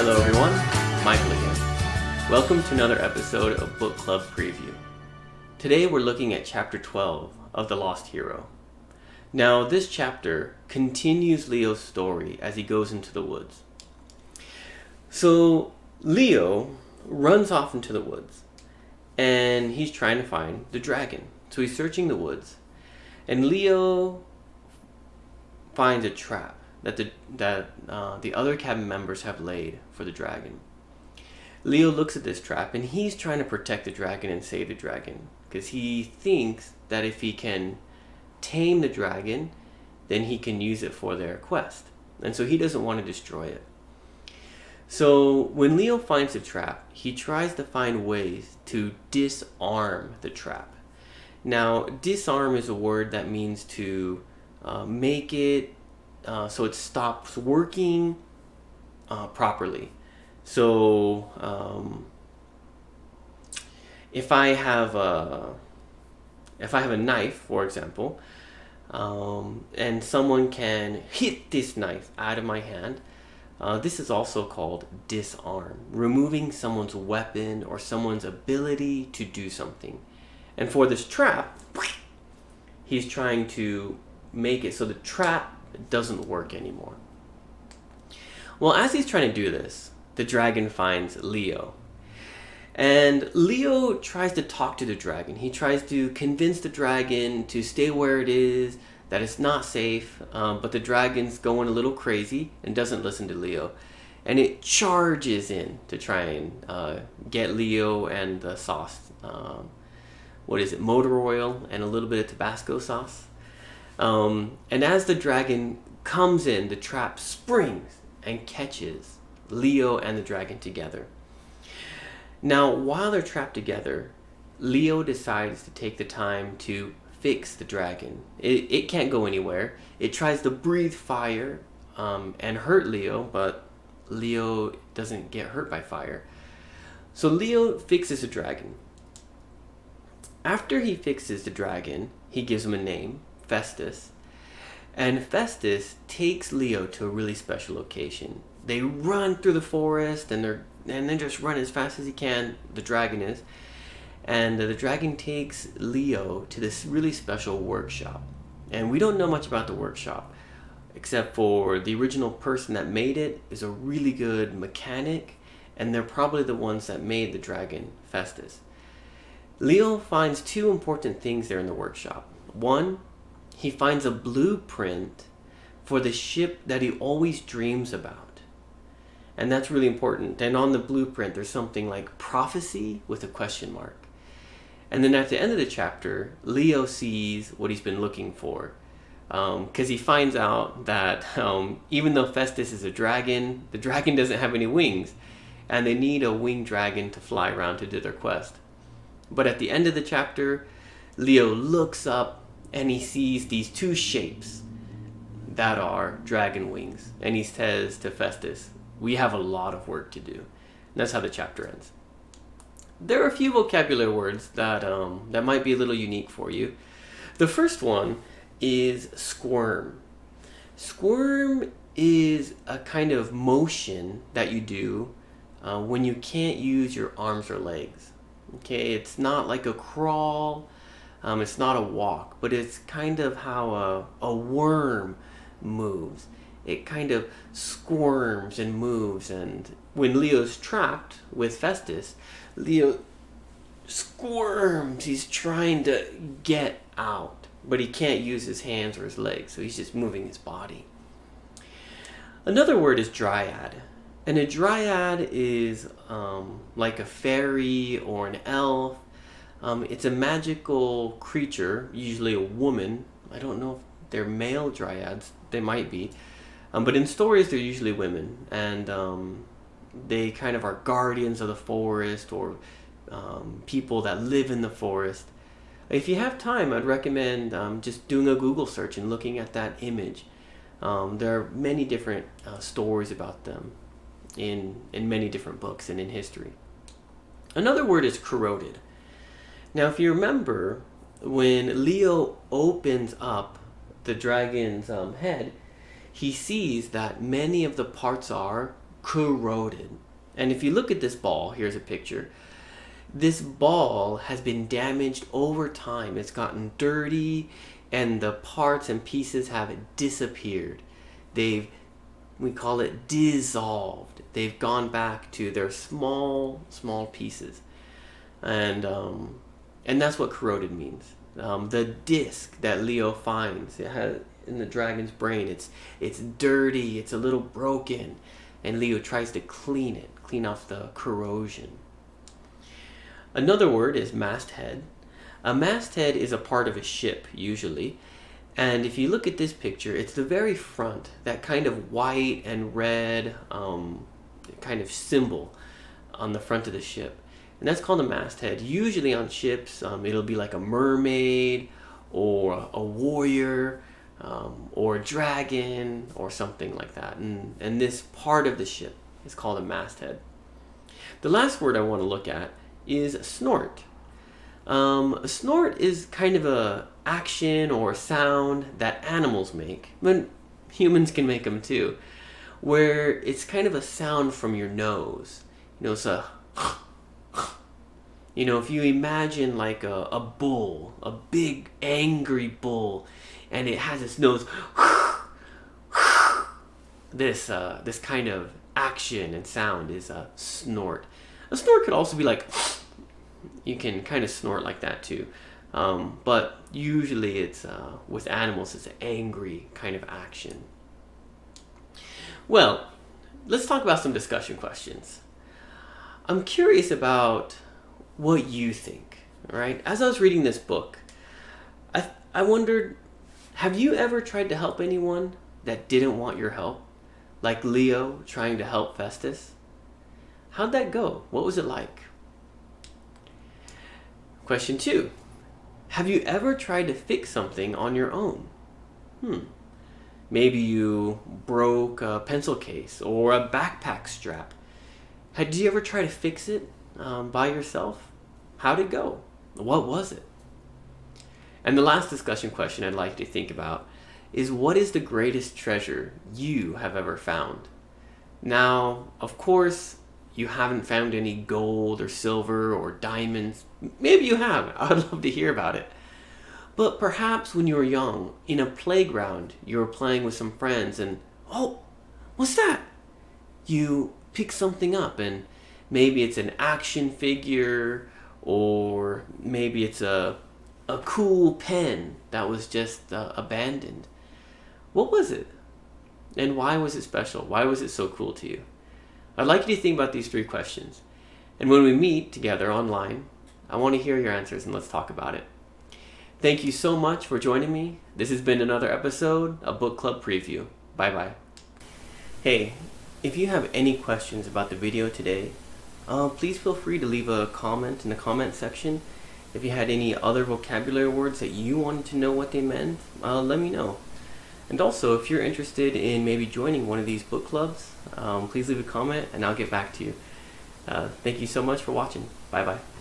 Hello everyone, Michael again. Welcome to another episode of Book Club Preview. Today we're looking at chapter 12 of The Lost Hero. Now this chapter continues Leo's story as he goes into the woods. So Leo runs off into the woods and he's trying to find the dragon. So he's searching the woods and Leo finds a trap that the other cabin members have laid for the dragon. Leo looks at this trap and he's trying to protect the dragon and save the dragon because he thinks that if he can tame the dragon, then he can use it for their quest. And so he doesn't want to destroy it. So when Leo finds the trap, he tries to find ways to disarm the trap. Now, disarm is a word that means to make it so it stops working properly. So if I have a knife, for example, and someone can hit this knife out of my hand, this is also called disarm, removing someone's weapon or someone's ability to do something. And for this trap, he's trying to make it so the trap doesn't work anymore. Well, as he's trying to do this, the dragon finds Leo. And Leo tries to talk to the dragon. He tries to convince the dragon to stay where it is, that it's not safe, but the dragon's going a little crazy and doesn't listen to Leo. And it charges in to try and get Leo and the sauce. Motor oil and a little bit of Tabasco sauce. And as the dragon comes in, the trap springs and catches Leo and the dragon together. Now, while they're trapped together, Leo decides to take the time to fix the dragon. It can't go anywhere. It tries to breathe fire and hurt Leo, but Leo doesn't get hurt by fire. So Leo fixes the dragon. After he fixes the dragon, he gives him a name, Festus. And Festus takes Leo to a really special location. They run through the forest and they just run as fast as he can, the dragon is. And the dragon takes Leo to this really special workshop. And we don't know much about the workshop, except for the original person that made it is a really good mechanic, and they're probably the ones that made the dragon, Festus. Leo finds two important things there in the workshop. One, he finds a blueprint for the ship that he always dreams about. And that's really important. And on the blueprint, there's something like prophecy with a question mark. And then at the end of the chapter, Leo sees what he's been looking for. Because he finds out that even though Festus is a dragon, the dragon doesn't have any wings. And they need a winged dragon to fly around to do their quest. But at the end of the chapter, Leo looks up and he sees these two shapes that are dragon wings. And he says to Festus, "We have a lot of work to do." And that's how the chapter ends. There are a few vocabulary words that might be a little unique for you. The first one is squirm. Squirm is a kind of motion that you do when you can't use your arms or legs. Okay, it's not like a crawl, it's not a walk, but it's kind of how a worm moves. It kind of squirms and moves, and when Leo's trapped with Festus, Leo squirms. He's trying to get out, but he can't use his hands or his legs, so he's just moving his body. Another word is dryad. And a dryad is like a fairy or an elf. It's a magical creature, usually a woman. I don't know if they're male dryads. They might be. But in stories, they're usually women. And they kind of are guardians of the forest or people that live in the forest. If you have time, I'd recommend just doing a Google search and looking at that image. There are many different stories about them in many different books and in history. Another word is corroded. Now, if you remember, when Leo opens up the dragon's head, he sees that many of the parts are corroded. And if you look at this ball, here's a picture. This ball has been damaged over time. It's gotten dirty and the parts and pieces have disappeared. We call it dissolved. They've gone back to their small pieces. And that's what corroded means. The disc that Leo finds, it has in the dragon's brain, it's dirty, it's a little broken, and Leo tries to clean off the corrosion. Another word is masthead. A masthead is a part of a ship, usually. And if you look at this picture, it's the very front, that kind of white and red kind of symbol on the front of the ship. And that's called a masthead. Usually on ships, it'll be like a mermaid or a warrior or a dragon or something like that. And this part of the ship is called a masthead. The last word I want to look at is snort. A snort is kind of a action or sound that animals make, but humans can make them too, where it's kind of a sound from your nose. It's a if you imagine like a bull, a big angry bull, and it has its nose this kind of action and sound is a snort. A snort could also be like, you can kind of snort like that too. But usually it's with animals, it's an angry kind of action. Well, let's talk about some discussion questions. I'm curious about what you think, right? As I was reading this book, I wondered, have you ever tried to help anyone that didn't want your help? Like Leo trying to help Festus? How'd that go? What was it like? Question 2. Have you ever tried to fix something on your own? Maybe you broke a pencil case or a backpack strap. Did you ever try to fix it by yourself? How'd it go? What was it? And the last discussion question I'd like you to think about is, what is the greatest treasure you have ever found? Now, of course, you haven't found any gold or silver or diamonds. Maybe you have. I'd love to hear about it. But perhaps when you were young, in a playground, you were playing with some friends and, oh, what's that? You pick something up and maybe it's an action figure, or maybe it's a cool pen that was just abandoned. What was it? And why was it special? Why was it so cool to you? I'd like you to think about these 3 questions. And when we meet together online, I want to hear your answers and let's talk about it. Thank you so much for joining me. This has been another episode of Book Club Preview. Bye-bye. Hey, if you have any questions about the video today, please feel free to leave a comment in the comment section. If you had any other vocabulary words that you wanted to know what they meant, let me know. And also, if you're interested in maybe joining one of these book clubs, please leave a comment and I'll get back to you. Thank you so much for watching. Bye-bye.